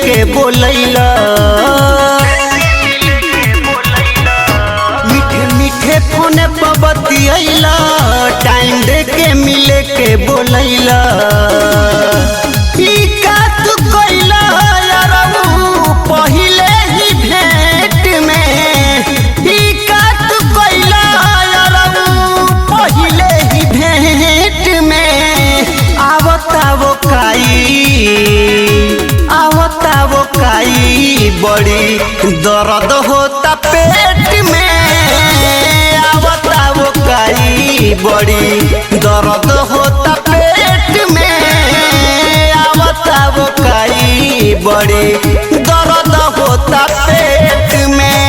के बोलैला, मीठे मीठे फोन पर बतियैला, टाइम दे के मिले के बोलैला। का तू कोइला यारऊ पहिले ही भेंट में, का तू कोइला यारऊ पहिले ही भेंट में। आवता वो काई बड़ी दर्द होता पेट में। आवता वो काई बड़ी दर्द होता पेट में। आवता वो काई बड़ी दर्द होता पेट में।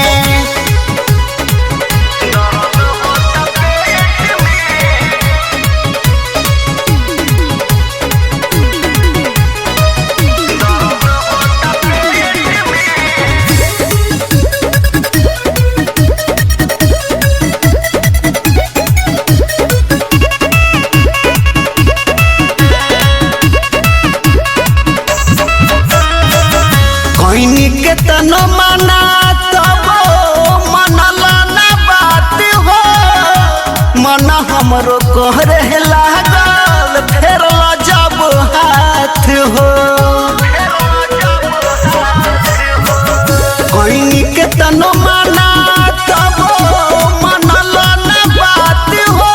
कोइनी के तनो माना तब मनला ना बात हो, मन हमरो कहरे लागल फेर जब हाथ हो। कोइनी के तनो माना तब मनला ना बात हो,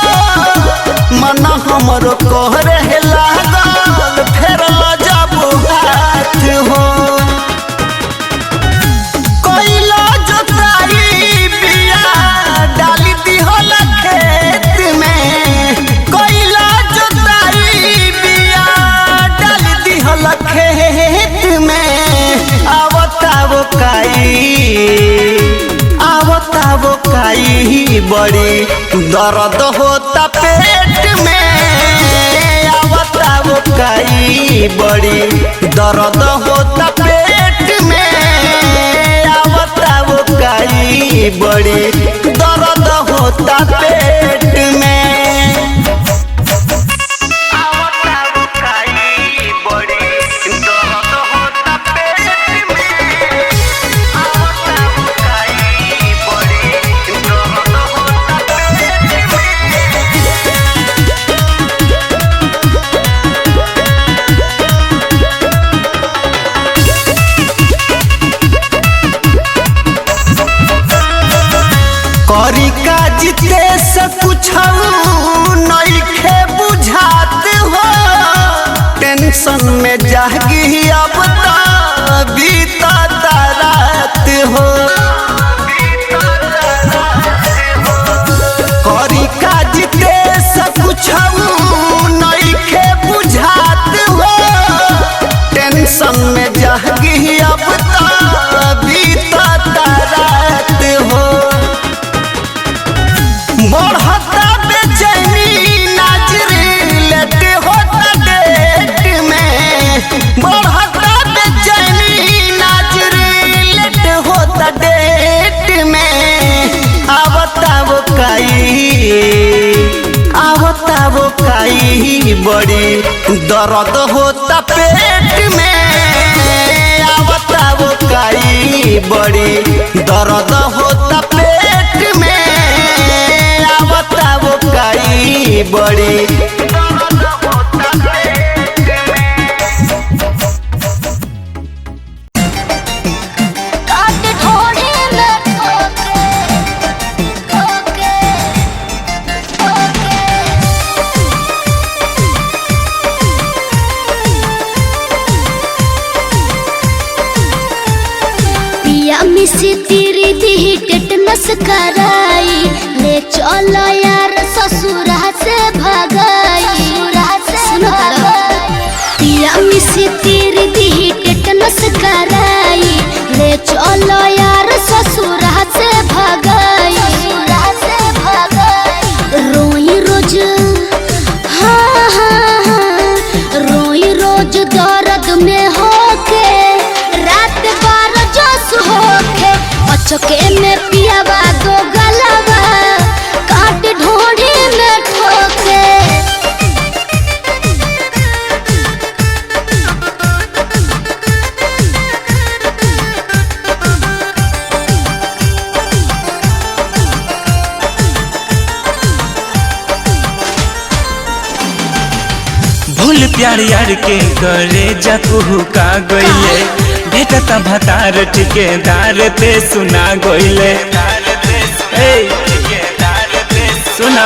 मन हमरो कहरे लागल फेर जब हाथ हो। बड़ी दर्द होता पेट में। आवता वो काई बड़ी दर्द होता पेट में। आवता वो काई बड़ी दर्द होता पेट में। करी का जीते से कुछ नइखे बुझात हो, टेंशन में जागी अब तो बीतता रात हो। करी का जीते से कुछ नइखे बुझात हो, टेंशन में जागी अब तो बीतता रात हो। बढ़ता बेचैनी नाजरी लेटे होता डेट में। बढ़ता बेचैनी नाजरी लेटे होता डेट में। आवता वो काई बड़ी दर्द होता पेट में। आवता वो काई बड़ी दर्द होता पेट में। आवता वो काई बड़ी मिसी तेरी दी टेटनस कराई, ले चलो यार ससुरा से भगाई। पिया मिसी तेरी दी टेटनस कराई, ले चलो यार ससुरा से भगाई। रोई रोज हाँ हाँ हाँ, रोई रोज दर्द में होके रात बार जोश होके। अचके में पियावा दो गलवा काट ढूंढी में ठोके। प्यार यार के करे जकू का गईले भेटता भतार ठिकेदार ते सुना गईले सुना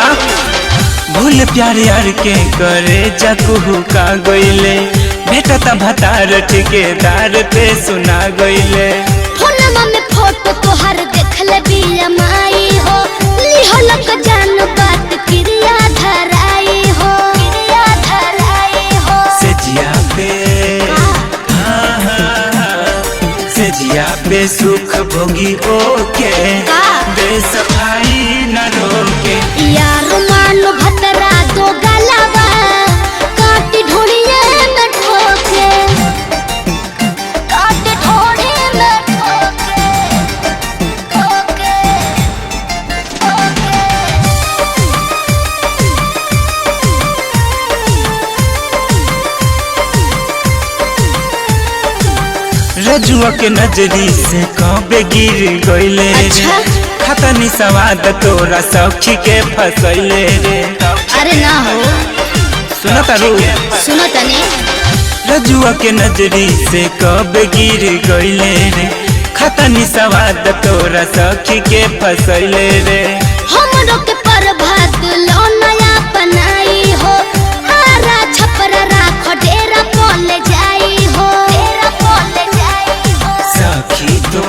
भूल प्यार यार के करे जकू का गईले भेटता भतार ठिकेदार ते सुना गईले फोनमा में फोटो तोहर देखले बिया माई हो लिहलक जान बात क्रिया धराई हो सेजिया पे सेजिया पे सुख भोगी ओके दे सफाई न रोके यार मान भतरा दो गलावा काटी ढोड़िए में ठोके काटी ढोड़ी में ठोके ठोके ठोके रजुआ के नजरी से कबे गिर गईले अच्छा? खतनी सवाद तोरा सखी के फसैले रे अरे ना हो सुना तारू सुनो तने रजुआ के नजरी से कबे गिर गईले रे खतनी सवाद तोरा सखी के फसैले रे हमरो के प्रभात लो नया बनाई हो आरा छपरा राखो डेरा पोले जाई हो डेरा पोले जाई हो सखी तो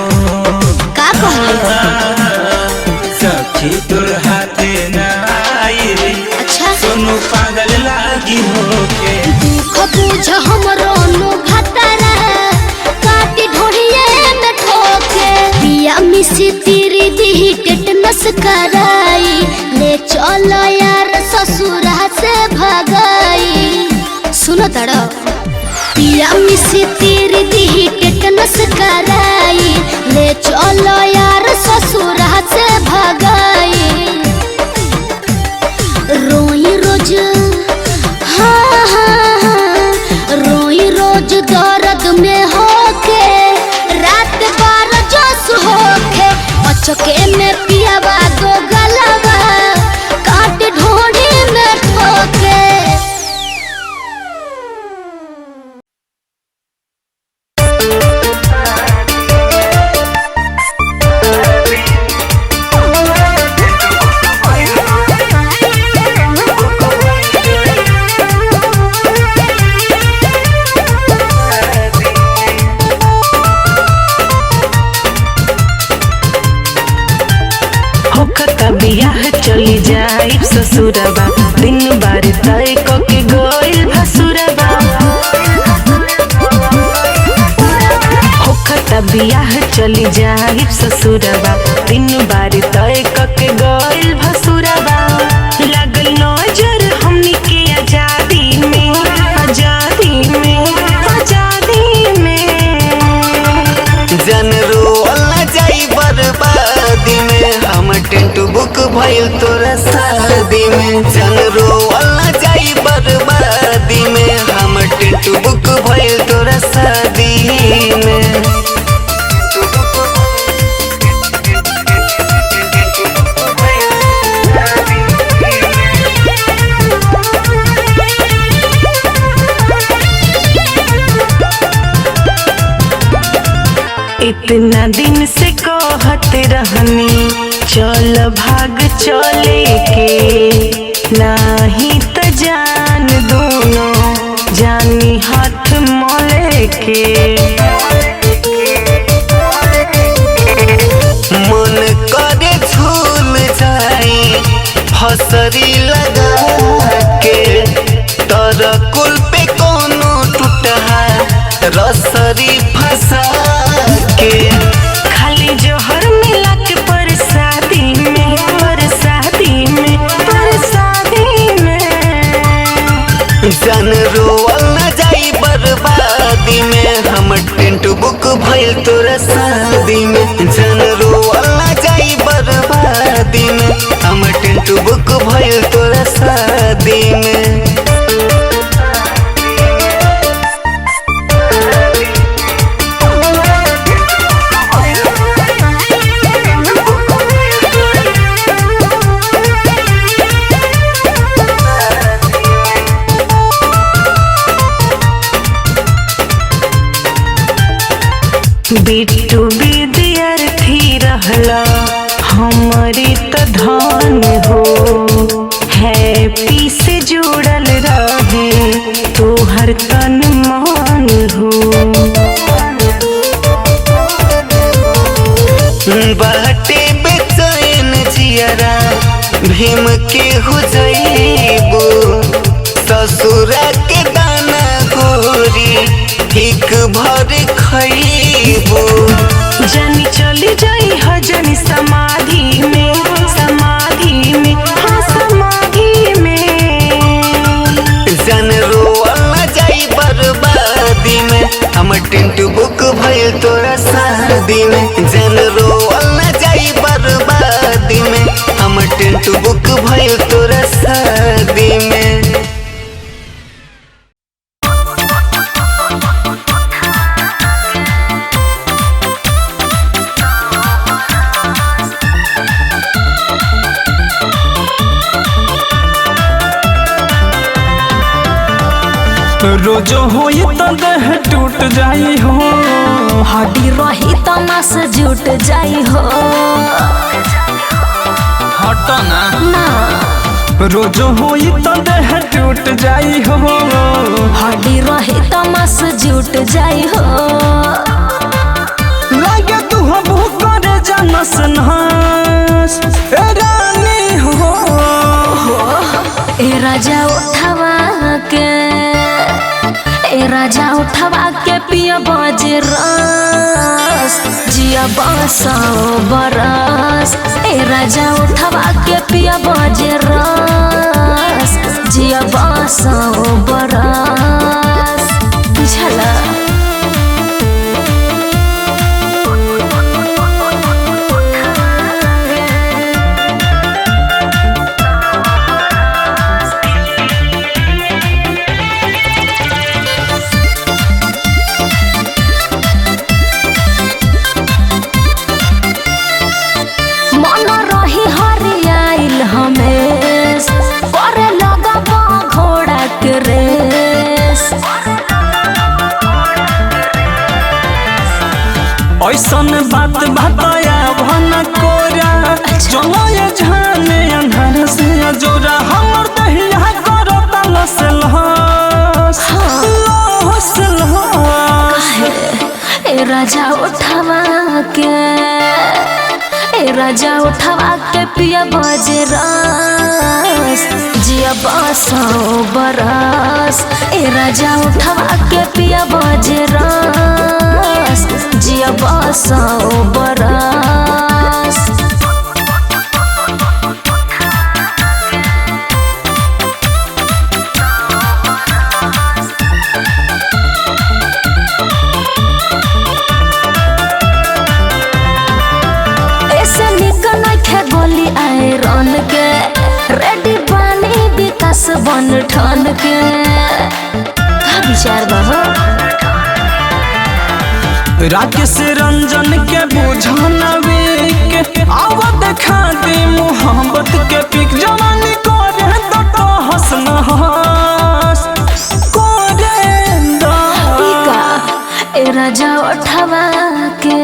का कहले सखी तोर हाथे न आई रे अच्छा सोनू पागल लागी होके दुख बुझ हमरो नु भतरा काटी ढोड़िए में ठोके पिया मिसी तेरी दी टेटनस कराई ले चलो यार ससुरा से भगाई सुनो तड़ो पिया मिसी तेरी दी टेटनस कराई ले चलो यार ससुरा से भगाई रोई रोज हाँ हाँ हाँ रोई रोज दर्द में होके रात 12 जोश होके अचके में पियावा दो गलावा काट ढोड़ी में ठोके बियाह चली जाई ससुरबा दिन बार तय के गइल भसुरबा होखता बियाह चली जाई ससुरबा दिन बार तय के गइल भसुरबा लगल नजर हमनी के आजादी में आजादी में आजादी में जन रोअल जाई बर्बादी में हम टेंट बुक भइल तोरा शादी में जन रोअल जाई बर्बादी में हम टेंट बुक भइल तोरा शादी में इतना दिन से कहत रहनी चल भाग चले के नाही त जान दोनों जानी हाथ मोले के मन करे झूल जाई हसरी लगा के तर कुल पे कोनो टूटा रसरी फंसा के खाली जोहर मिला के परसादी में परसादी में परसादी में जन रोअल न जाई बर्बादी में हम टेंट बुक भइल तोरा शादी में जन रोअल न जाई बर्बादी में हम टेंट बुक भइल तोरा शादी में बिट्टू विद्यार्थी रहला हमारी त धन हो, हैप्पी से जुड़ल रहे तोहर तन मन हो। बाटे बेचैन जियरा भीम के हो जाइबो, ससुरा के दाना गोरी ठीक भर खइबो। जानी चली जाई हजनी समाधि में, समाधि में, हाँ समाधि में। जन रोअल जाई बर्बादी में, हम टेंट बुक भइल तोरा शादी में। जन रोअल जाई बर्बादी में, हम टेंट बुक भइल तोरा शादी में। रोजो होई तो देह टूट जाई हो, हड्डी रही तो नस जुट जाई हो। हटो ना ना रोजो होई तो देह टूट जाई हो, हड्डी रही तो नस जुट जाई हो। लागे तू हबू करे जानस नहास ए रानी हो। ए राजा उठवा के, ए राजा उठवा के पिया बाजे रस, जिया बसो बरस। ए राजा उठवा के पिया बाजे रस, जिया बसो बरस। बुझला मन रही हरियाइल हमेश, करे लगबा घोड़ा के रेस। ऐसन बात बताया भन कोरा, चलो ये जाने अंधार से जोरा। हमर दहिया करो तलस लहस लहस लहस। ए राजा उठवा के, ए राजा उठवा के पिया बाजे रस, जिया बसो बरस। ए राजा उठवा के पिया बाजे रस, जिया बसो बरस। ऐसे निकल के गोली आयरन के, रेडी पानी विकास बन ठन के। का विचार बहो राकेश रंजन के बुझानवे के, आव देखा दे मोहब्बत के पिक। जवानी करे तो हंस न हंस करे दो। ए राजा उठवा के,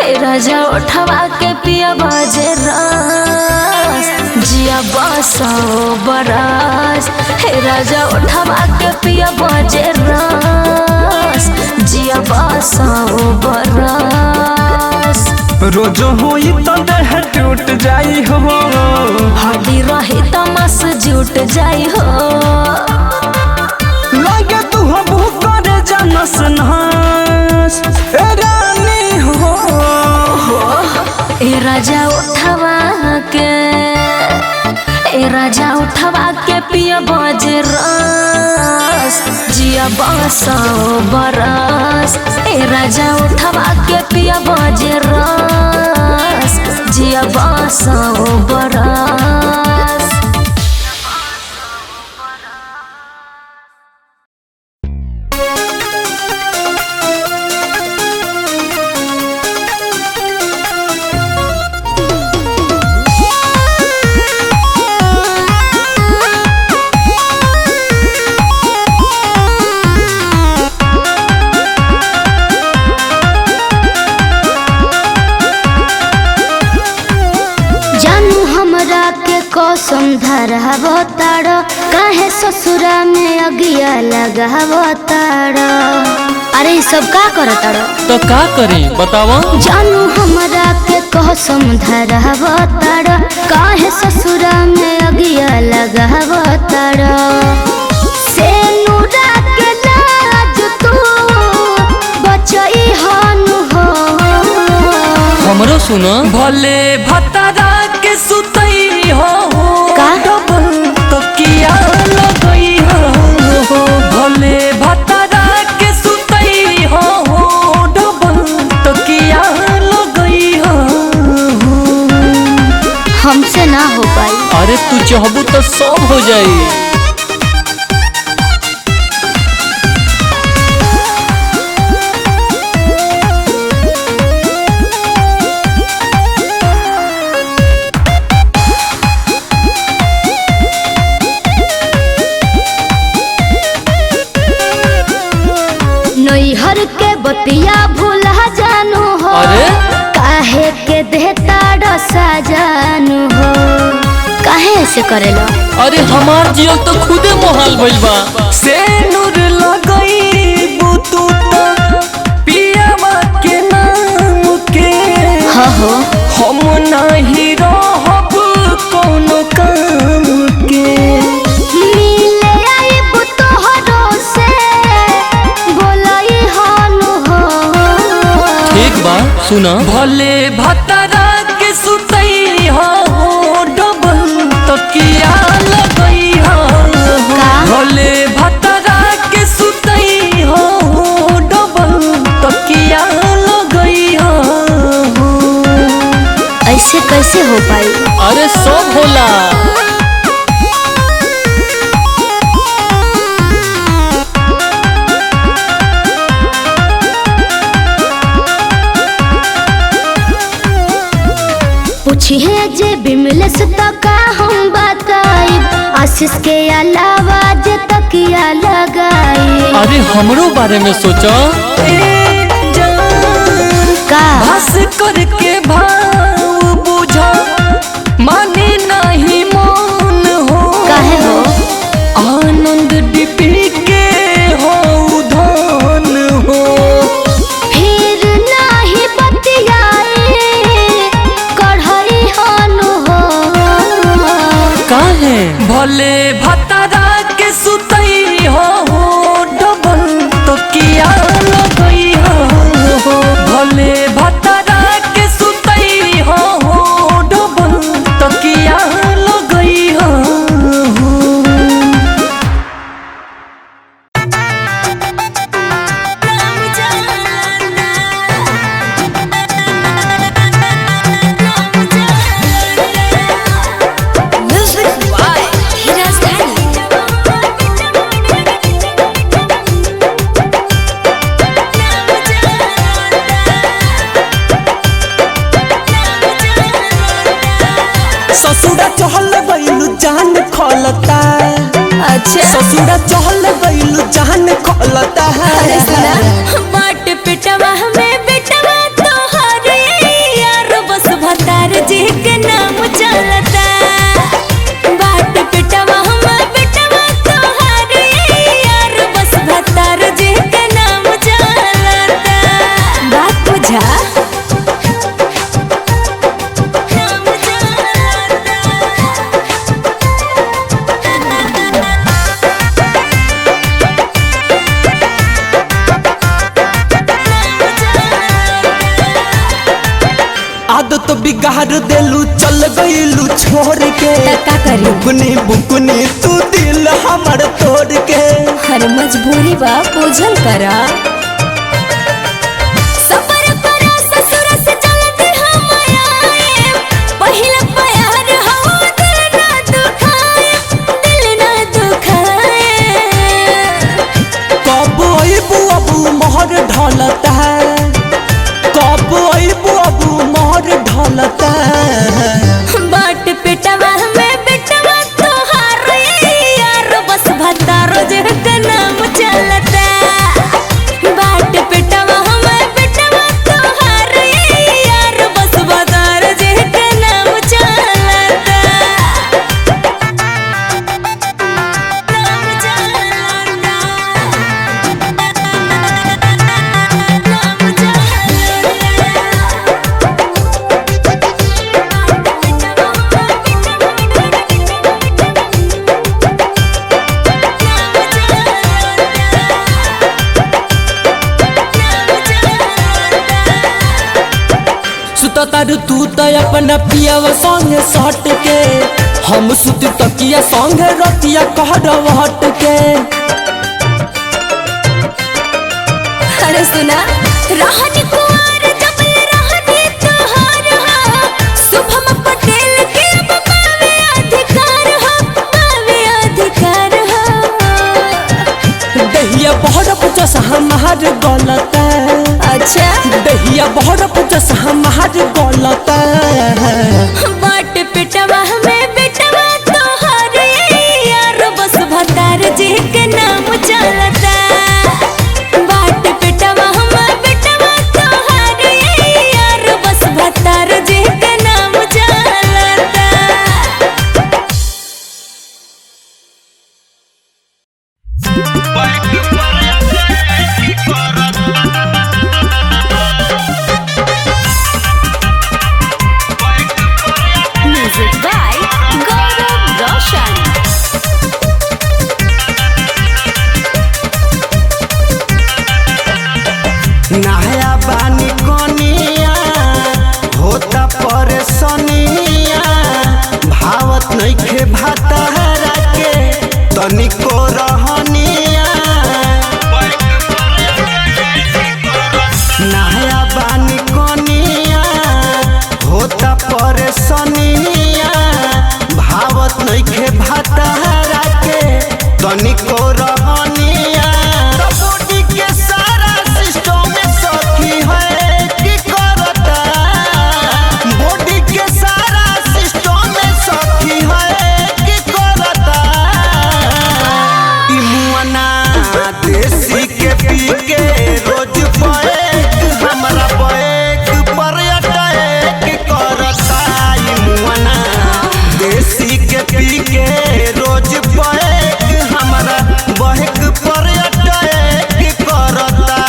ए राजा उठवा के पिया बाजे रस, जिया बसो बरस। हे राजा उठवा के पिया बाजे रस, जिया बसो बरस। रोजो होई तो देह टूट जाई हो, हड्डी रही तो नस जुट जाई हो। लागे तू हबू करे जानस नहास ए रानी हो। ए राजा उठवा के, ए राजा उठवा के पिया बाजे रस, जिया बसो बरस। ए राजा उठवा के पिया बाजे रस, जिया बसो बरस। धरहबो तारो काहे ससुरा में अगिया लगाबो तारो। अरे ई सब का करो तारो? तो का करी बतावा? जानू हमरा के कसम धरहबो तारो काहे ससुरा में अगिया लगाबो तारो। से नूरा के लाज तू बचई हनु हो। हमरो सुनो भले भतरा के सुतई हो का? तो किया लगई हो भले भतरा के सुतई हो तो किया लगई हो। हमसे ना हो पाई। अरे तू चाहबू तो सब हो जाई। नैहर के बतिया भूला जानू हो। अरे? काहे के देता रसा जानू हो। काहे ऐसे करेला? अरे हमार जियल तो खुदे मोहाल भइल बा। से नूर लगई बुतू पियावा के नाम के हाँ हो हम नहीं रहब कोनो काम के। मिले आइब तोहरो से बोलई हनु हो। ठीक बा सुना भले भतरा के सुतई हो डबल तकिया लगई हो। का? भले भतरा के सुतई हो डबल तकिया लगई हो। ऐसे कैसे हो पाई? अरे सब होला। पूछिए जे बिमलेश तो का हम बताइब। आशीष के अलावा जे तकिया लगाई। अरे हमरो बारे में सोचा का? बस करके भाव बुझा माने नहीं मन हो। काहे हो? आनंद डिपी के हो धन हो। फिर नाही बतियाए कढ़ई हनु हो। काहे भले भतरा के सुतई हो डबल तो किया लगई हो। भले भतरा के सुतई हो डबल तो किया लगई हो। ससुरा चहल गइलू जान खोलता। अच्छा ससुरा चहल गइलू जान खोलता। अरे सुना बाट पिटवा में बिटवा तोहरे यार बस भतार जी के नाम चलता। बाट पिटवा में बिटवा तोहरे यार बस भतार जी के नाम चलता। बात बुझा आदत बिगाड़ देलू चल गइलू छोड़ के। का करी? बुकनी बुकनी तू दिल हमर तोड़ के। हर मजबूरी बा बुझल करा। सबर करा ससुर से जल्दी हम आए। पहिला प्यार हो दिल ना दुखाए, दिल ना दुखाए। कब अइबू अबू मोहर ढलता। कब अइबू अबू मोहर ढलता। बाट पिटवा में बिटवा तोहार यार बस भतारो जे के नाम चलता। सुता तारू तू तो अपना पियावा संगे सट के, हम सुती तकिया संगे रतिया कहरव हट के। अरे सुना रहनी कुंवर जब रहनी तोहार हो, शुभम पटेल के अब पावे अधिकार हो, पावे अधिकार हो। दहिया बहरप जस हमार गलत, अच्छा दहिया बहरप जस हमार गलत। बाट पिटवा में बिटवा तोहार यार बस भतार जी के नाम चलता। बाट पिटवा में बिटवा तोहार यार बस भतार जी के नाम चलता। म्यूजिक बाय गौरव रोशन। नया बानी कोनिया होता परेशानिया, भावत नइखे भातारा के तनिको रहनिया। नया बानी कोनिया होता परेशानिया, भावत नइखे भातारा के तनिको रहनिया। बॉडी के सारा सिस्टम में सखी है की करता, बॉडी के सारा सिस्टम में सखी है की करता। इमुआना देसी के पी के रोज बैक हमरा बैक पर अटैक करता। इमुआना देसी के पी के रोज बैक हमरा बैक पर अटैक करता।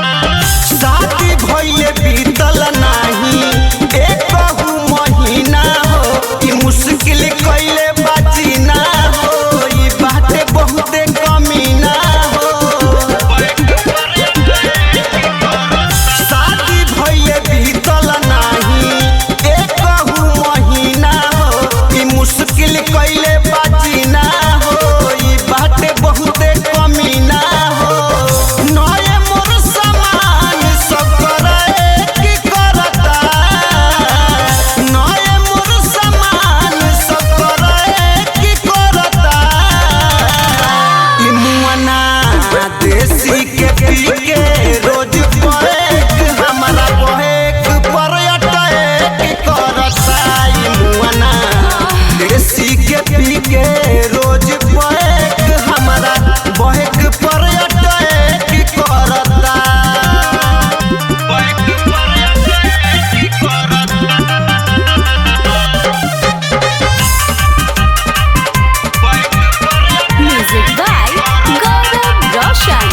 शादी भइले बीतल नाही एकहु महीना हो, ई मुश्किल कइले बाजीना हो, ई बाटे बहुते कमीना हो। शादी भइले बीतल नाही एकहु महीना हो, ई मुश्किल कइले बाजीना हो, ई बाटे बहुते कमीना हो। नए मोर समान सब करे की करता, नए मोर समान सब करे की करता। ई मुआना देसी के पी के रोज बैक हमरा बैक पर अटैक करता। ई मुआना देसी के पी के रोज बैक हमरा बैक पर अटैक करता। म्यूजिक बाय गौरव रोशन।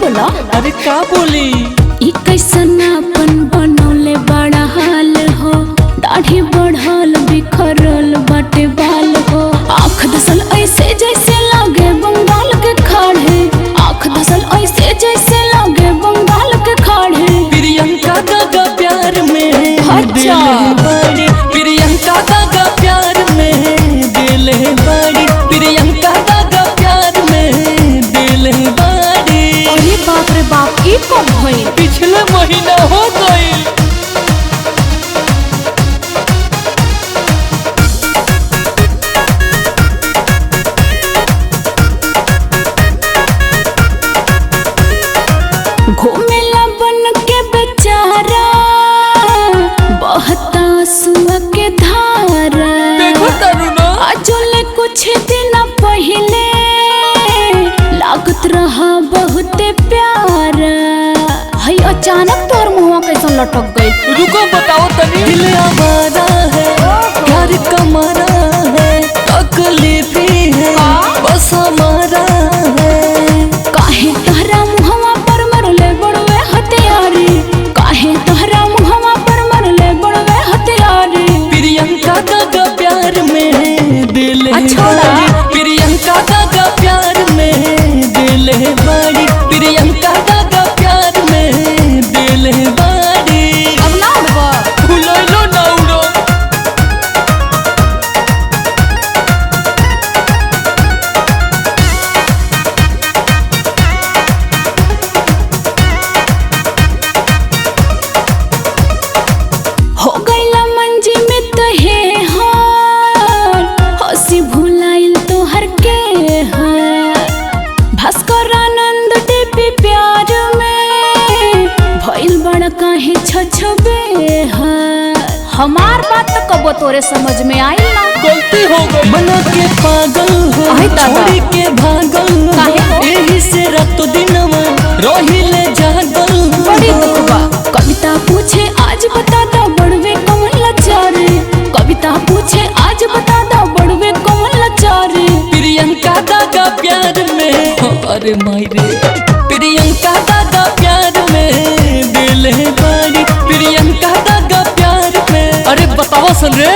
बोला। अरे का बोली? ई कैसन अपन बनौले बड़ा हाल हो, दाढ़ी बढ़ल बिखरल बाटे बाल हो, आँख दसल ऐसे जैसे लागे बंगाल के खाड़े, आँख दसल ऐसे जैसे लागे बंगाल के खाड़े। प्रियंका दागा प्यार में अच्छा। बड़ी प्रियंका दागा प्यार में दिल बड़ी प्रियंका दागा प्यार में दिल बड़ी। अरे बाप रे बाप, ई कब भइल? पिछले महीना हो गई। घूमेला बन के बेचारा बहता सुआ के धारा। देखो तरुणा, आजोले कुछ दिन पहले लागत रहा बहुत प्यारा, हई अचानक तोर मुँह कैसन लटक गई? रुको बताओ तनी। दिल आवारा है, प्यार कमारा है, तकलीफ ही है बस हमारा है। काहे तहरा मुहवा पर मरले बड़वे हथियारी, काहे तहरा मुहवा पर मरले बड़वे हथियारी। प्रियंका दागा प्यार में दिल छोड़ा। बड़ी प्रियंका दागा प्यार में दिल बड़ी प्रियंका दागा प्यार में दिल बड़ी। अब ना उड़वा। उड़ो ना उड़ो। हो गईला मंजी में तहे हार, हंसी भुलाइल तोहर के हार। भास्कर आनंद देवी प्यार में भइल बड़ा काहे छछबे हार। हमार बात तो कबो तोरे समझ में आई ना। गलती हो गई। बना के पागल हो, आहे दादा। छोड़ी के भागल काहे हो, हो? एही से रात दिनवा रोहिले जागल हो। बड़ी दुख बा। कविता पूछे आज बता दो बड़वे कौन लाचारे, कविता पूछे आज बता दो बड़वे कौन लाचारे। प्रियंका दागा प्यार में अरे माई रे प्रियंका दागा प्यार में दिल बड़ी प्रियंका दागा प्यार में। अरे बताओ सुन रे।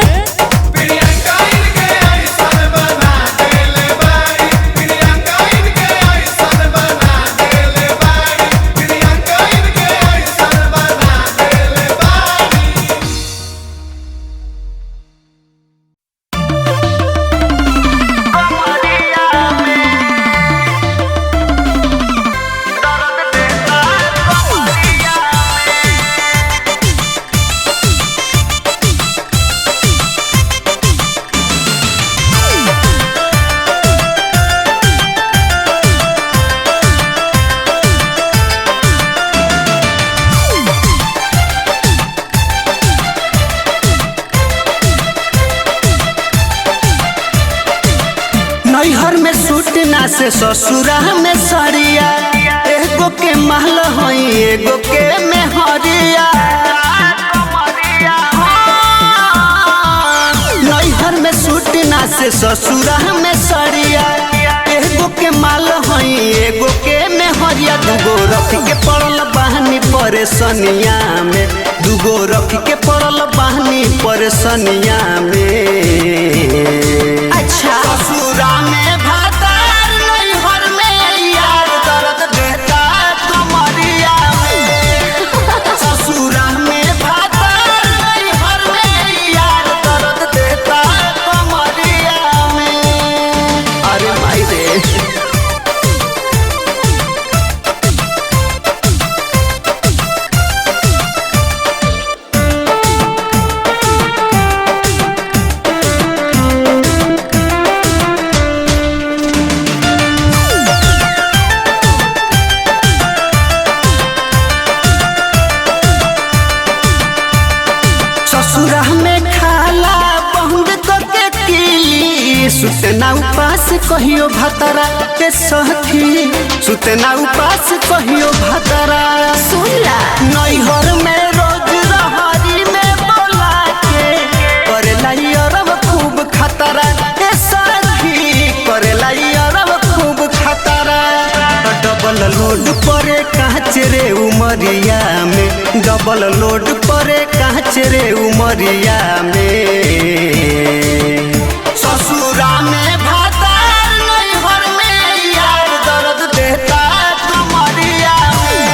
नैहर में सूट ना से ससुरा में सरिया, एगो के महल होई एगो के मेहरिया। नैहर में सूट ना से ससुरा में सरिया, एगो के माल होई एगो के मेहरिया। दूगो रख के पड़ल बहनी परेशानिया में, दूगो रख के पड़ल बहनी परेशानिया में। अच्छा ससुरा में भातार नैहर में यार दर्द देता कमरिया में। ससुरा में भातार नैहर में यार दर्द देता कमरिया में। अरे माई रे। ससुरा में खाला बंद करके किली, सुतना उपास कहियो भतरा के सखी, सुतना उपास कहियो भतरा। सुनला नैहर में रोज रहरी में बोला के करेला अरब खूब खतरा के सखी, करेला अरब खूब खतरा। डबल लोड परे कांच रे उमरिया में, डबल लोड परे कांच रे उमरिया में। ससुरा में भातार नैहर में यार दर्द देता कमरिया में।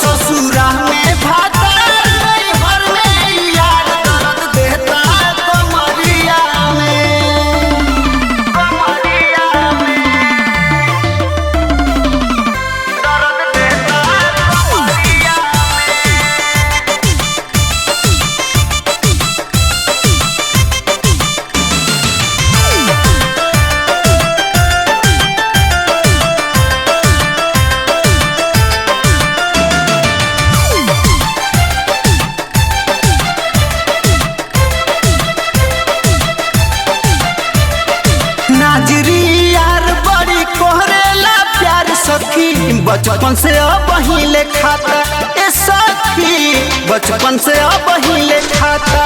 ससुरा में भातार नैहर में यार दर्द देता कमरिया में। कमरिया में दर्द देता कमरिया नाजरी यार बड़ी कोहरेला प्यार सखी, बचपन से अब हिले खाता ए सखी, बचपन से अब हिले खाता।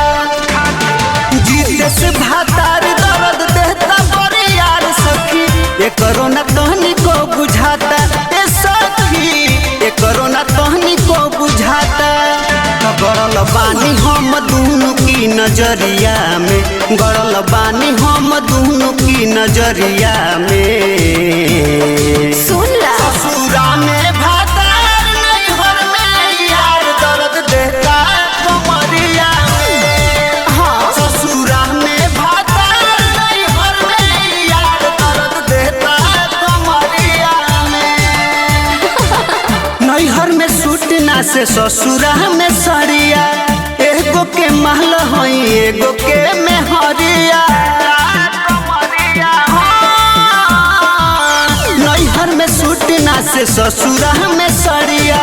जीते से भातार दर्द देता बड़ी यार सखी, ये कोरोना कहनी को बुझाता ए सखी, ये कोरोना कहनी को बुझाता। गड़ल बानी हम दोनों की नजरिया में, गड़ल बानी हम दोनों की नजरिया में। सुन ला ससुरा में भातार नैहर में यार दर्द देता कमरिया में। हाँ ससुरा में भातार नैहर में यार दर्द देता कमरिया में। नैहर में सूटना से ससुरा में सरिया, एगो के महल हई एगो के मेहरिया। नैहर में सूटना से ससुरा में सरिया,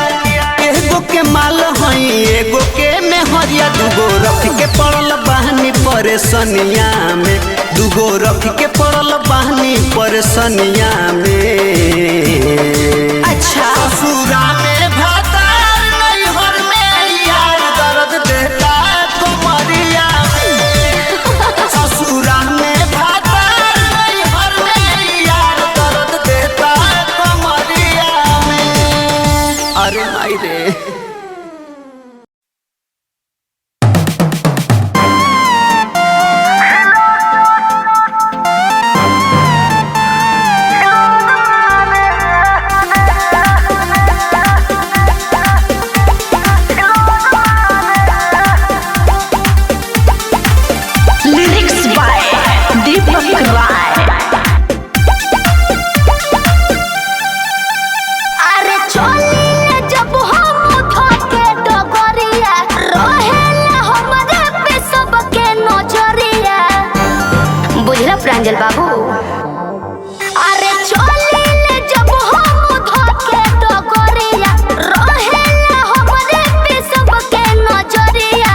एगो के माल हई एगो के मेहरिया। दूगो रख के पड़ल बहनी परेशानिया में, दूगो रख के पड़ल बहनी परेशानिया में। अच्छा ससुरा में भातार नैहर में यार दर्द देता कमरिया में। ससुरा में भातार नैहर में यार दर्द देता कमरिया में। अरे माई रे लिरिक्स बाय दीपक राय। अरे चोली जब हम धोके डगरिया, रहेला हमरे पे सबके नजरिया। बुझला प्रांजल बाबू। अरे चोली जब हम धोके डगरिया, रहेला हमरे पे सबके नजरिया।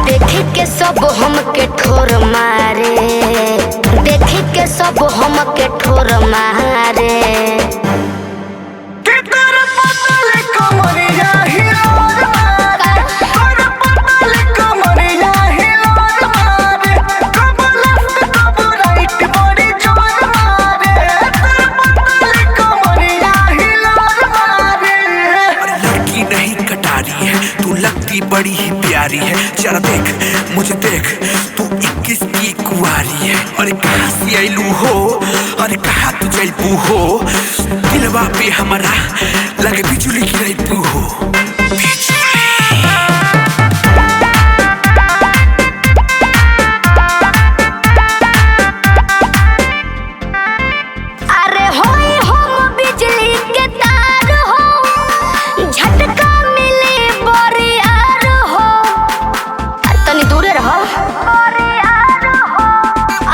देखे के सब हमके ठोर मारे, देखे के सब हमके ठोर मारे। लड़की नहीं कटारी है तू, लगती बड़ी ही प्यारी है। जरा देख मुझे देख, तू 21 की कुंवारी है। अरे कहाँ से आइलू हो, अरे कहाँ तू जैबू हो। दिलवा पे हमारा लगे बिजुली गिराई तू हो। अरे होई हम बिजली के तार हो, झटका मिले बरियार हो। तनी दूरे रहो बरियार हो।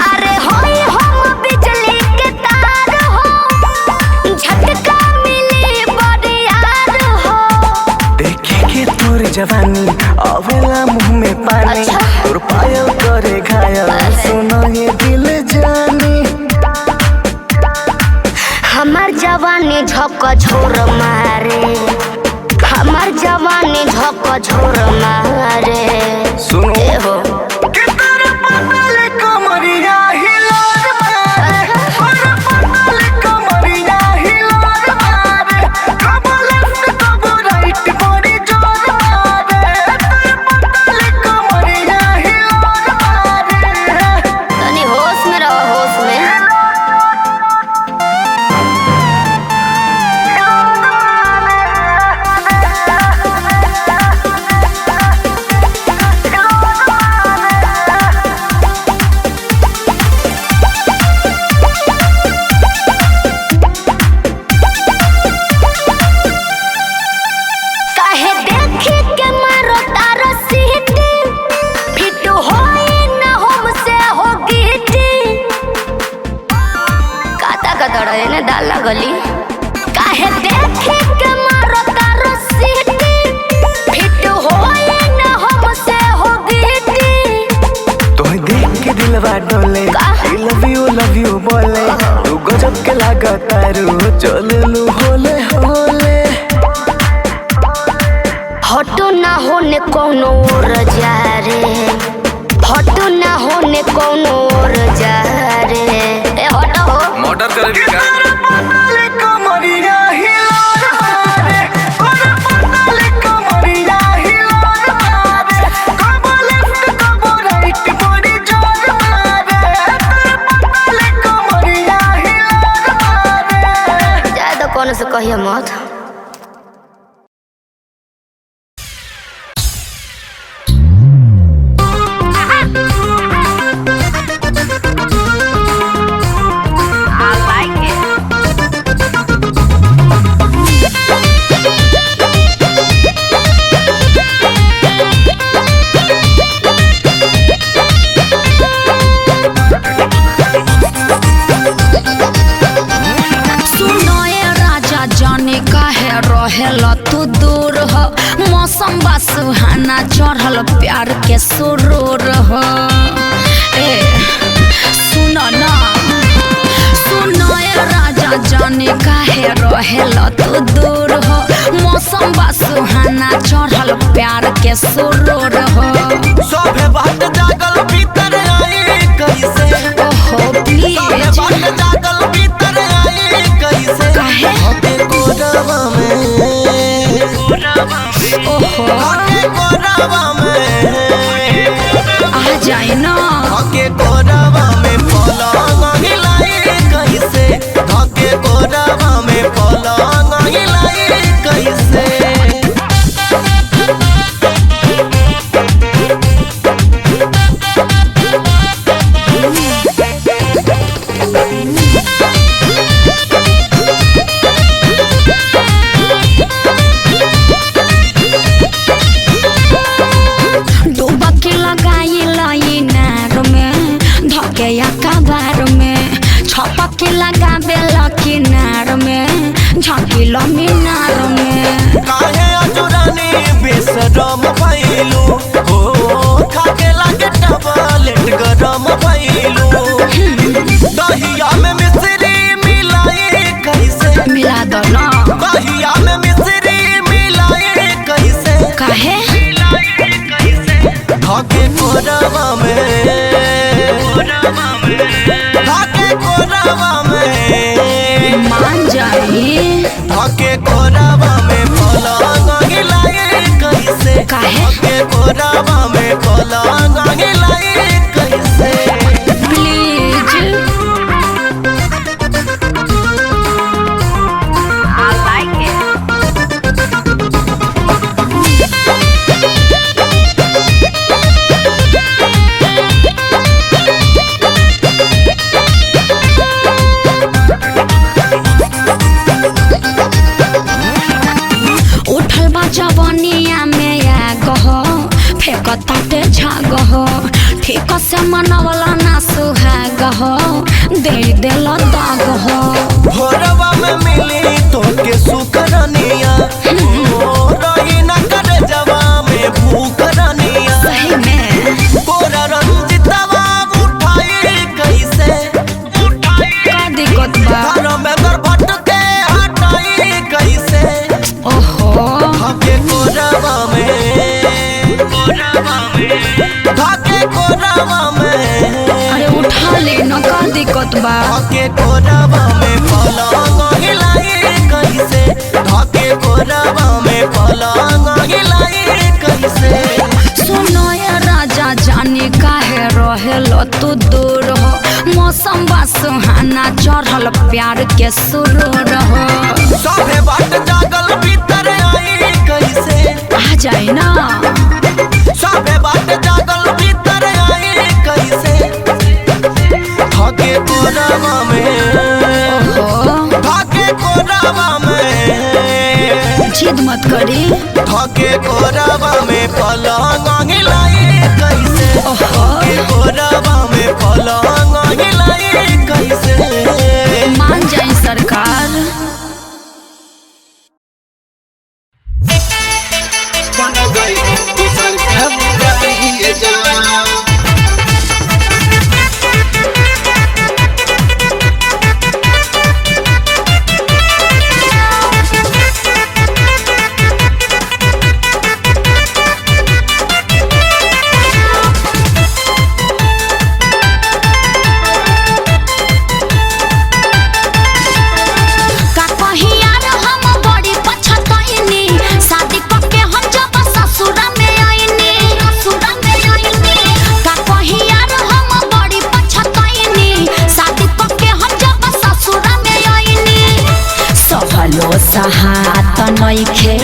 अरे होई हम बिजली के तार हो, झटका मिले बरियार हो। देखे के तोर जवानी आवेला मुंह में पानी। अच्छा। तोर पायल करे घायल, सुनो ये दिल जानी। हमार जवानी झक झोर मारे, हमार जवानी झक झोर मारे। सुनो हो पगली काहे देखे के मारो तारो सीटी फिट होए न हमसे हो गीती तोहे देख के दिलवा डोले लव यू बोले तू गजब के लागत तारू चललू होले होले हटो ना होने कोनो और जा रे हटो ना होने कोनो और जा रे ए हटो मर्डर करेगी क्या ज्यादा कौन से कहिए मत रहेला तू दूर हो मौसम बा सुहाना चढ़ल प्यार के सुरूर हो ए सुनो ना सुनो ए राजा जाने काहे रहेला तू दूर हो मौसम बा सुहाना चढ़ल प्यार के सुरूर हो सभे बात जागल भीतर आई कैसे ओहो प्लीज सभे बात जागल भीतर आई कैसे काहे कोरवा में ओहो कोरवा में आ जाए ना धके कोरवा में पलंग हिलाई कैसे धके कोरवा में पलंग हिलाई कैसे किनार में झकिलो मीनार में काहे अजुरानी बेशरम भइलू हो खाके लागे टबलेट गरम भइलू दहिया में मिश्री मिलाई कैसे मिला दो ना दहिया में मिश्री मिलाई कैसे काहे धके कोरवा में धके कोरवा में मान जाई धके कोरवा में पलंग हिलाई कैसे काहे धके कोरवा में पलंग हिलाई कैसे प्लीज आई लाइक उठल बा जवनिया में आ गहो फेंकताटे झाग हो ठीक से मनवला ना सुहाग हो दे देला दाग हो भोरवा में मिली तोके सुकरनिया ओ रही न करे जवा में भूखरनिया सही में कोरा रंजितवा उठाई कैसे का दिक्कत बा घर में दरभट के हटाई कैसे ओहो धके कोरवा में धके कोरवा में अरे उठा ले न का दिक्कत बा धके कोरवा में पलंग हिलाई कैसे धके कोरवा में पलंग हिलाई कैसे सुनो ये राजा जाने काहे रहेलो तू दूर हो मौसम बा सुहाना चढ़ल प्यार के सुरूर हो सभे बात जागल भीतर आई कैसे आ जाए ना सभे बात जागल भीतर आई कैसे धके कोरवा में ओहो धके कोरवा में जिद मत करी धके कोरवा में पलंग हिलाई कैसे धके कोरवा में पलंग हिलाई कैसे मान जाए सरकार नइखे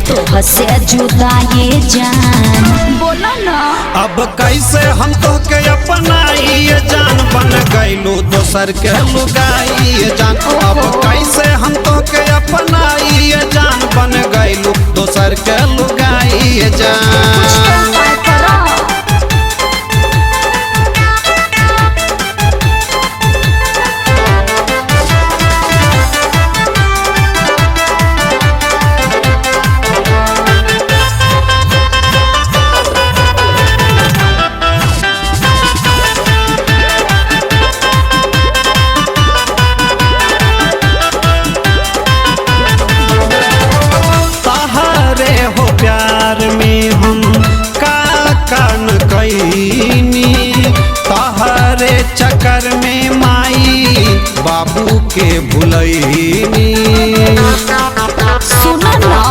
तोह से जुदा ये जान बोला ना। अब कैसे हम तो के अपनाइए जान बन गइलू दोसर के लुगाइए जान। अब कैसे हम तो के अपनाइए जान बन गइलू दोसर के लुगाइए जान। चक्कर में माई बाबू के भुलैनी सुन ना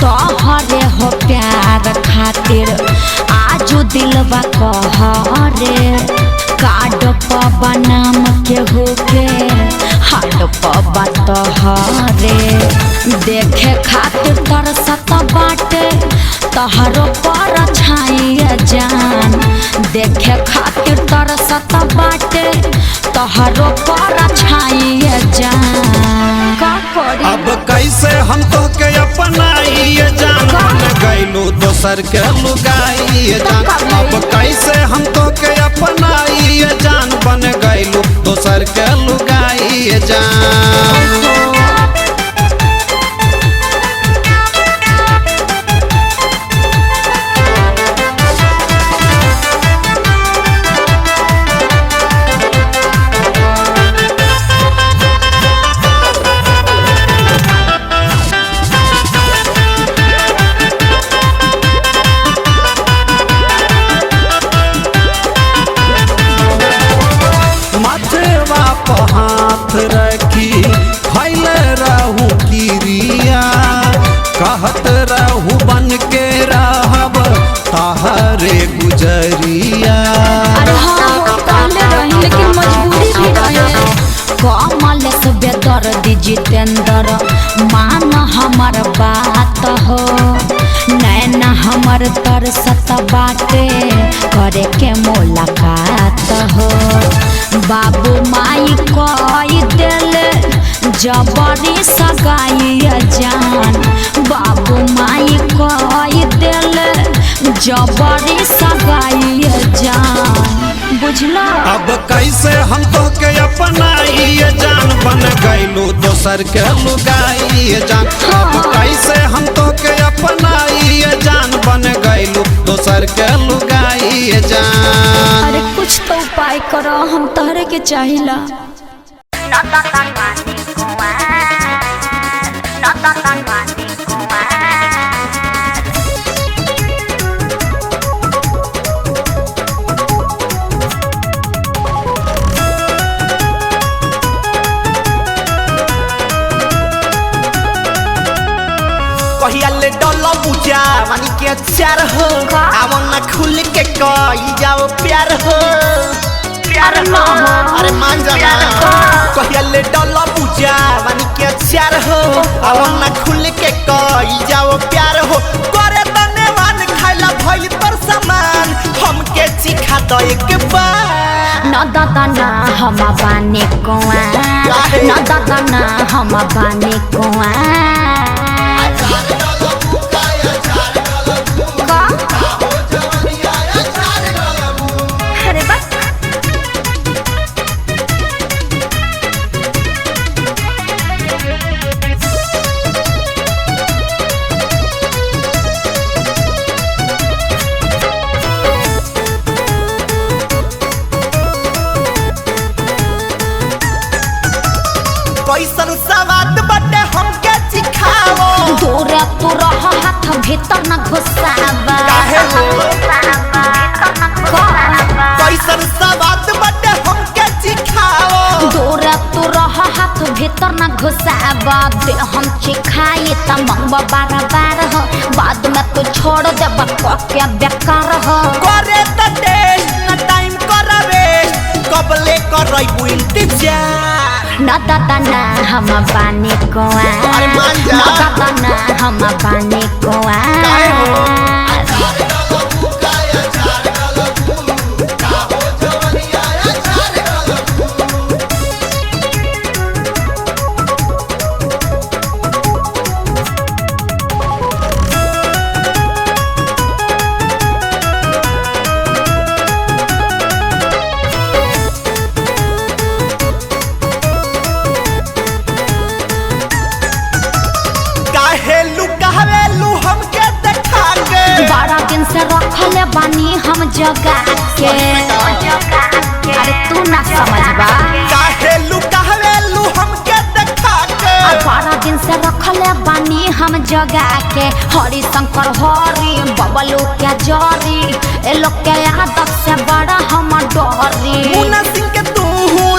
तोहरे हो प्यार खातिर आजू दिलवा कहरे कार्ड पबा नाम के होके हाड पबा तोहरे देखे खातिर तरसत बाटे तोहरो पर छाइए जान। देखे खातिर तरसत बाटे तोहरो पर छाइए जान। का करी अब कैसे हम तो के अपनाइए जान बन गइलू दोसर के लुगाइए जान। अब कैसे हम तो के अपनाइए जान बन गइलू दोसर के लुगाइए जान। हाथ रखी फैल रहू किरिया कहत रहू बन के रहब तहरे गुजरिया। अरे हाँ कहले रही लेकिन मजबूरी भी रहे। कमल से बेदर्द जितेंद्र मान हमर बात हो नैना हमर तरसत बाटे करे के मुलाकात हो। बाबू माई कई दिल जबरी सगाइए जान। बाबू माई कई दिल जबरी सगाइए जान बुझला। अब कैसे हम तो के अपनाइए जान बन गइलू दोसर के लुगाइए जान। अब कैसे हम तो के अपनाइए जान बन गइलू दोसर के लुगाइए जान। अरे कुछ तो उपाय करो हम तहरे के चाहिला। कहिया ले डलो बुझा मानी के चार हो आवो ना खुल के कही जाओ प्यार हो। प्यार हो अरे मान जाना कहिया ले डलो बुझा मानी के चार हो आवो ना खुल के कही जाओ प्यार हो। करे तने मान खाइला भइल पर सामान हमके चिखा दो एक बार। न दादा ना हम बाने कुआं न दादा ना हम बाने कुआं। अरे बस कैसन सवाद बटे हमके चिखाओ। दूर तू रह हाथ भीतर न घुसावा। काहे हो कैसन सवाद बटे हमके चिखाओ। दूर तू रह हाथ भीतर न घुसावा। दे हम चिखाई त मंगवा बार बार हो बाद में तू छोड़ देबा क्या बेकार हो। करे त टेस्ट न टाइम करावे कबले करैबू इंतजार। न दादा ना हम बानी कुआर अरे मान जा। न दादा ना हम बानी कुआर बड़ा दिन से रखले बानी हम जगा के अरे तू ना समझबा बड़ा दिन से रखले बानी हम जगा के हरि शंकर हरि बबलू के जरी ए लोग के आदत से बड़ा हम डरी मुन्ना सिंह के तू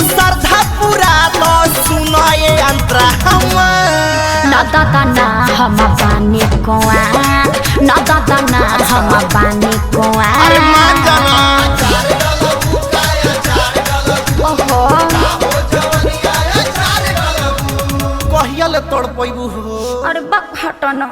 श्रद्धा पूरा तो सुनो ये अंतरा हम न दादा ना हम बानी कुआर न दादा ना हम बानी कुआर अरे मान जाना ओहो कहिया ले तोड़ पैबू हो अरे बक हटना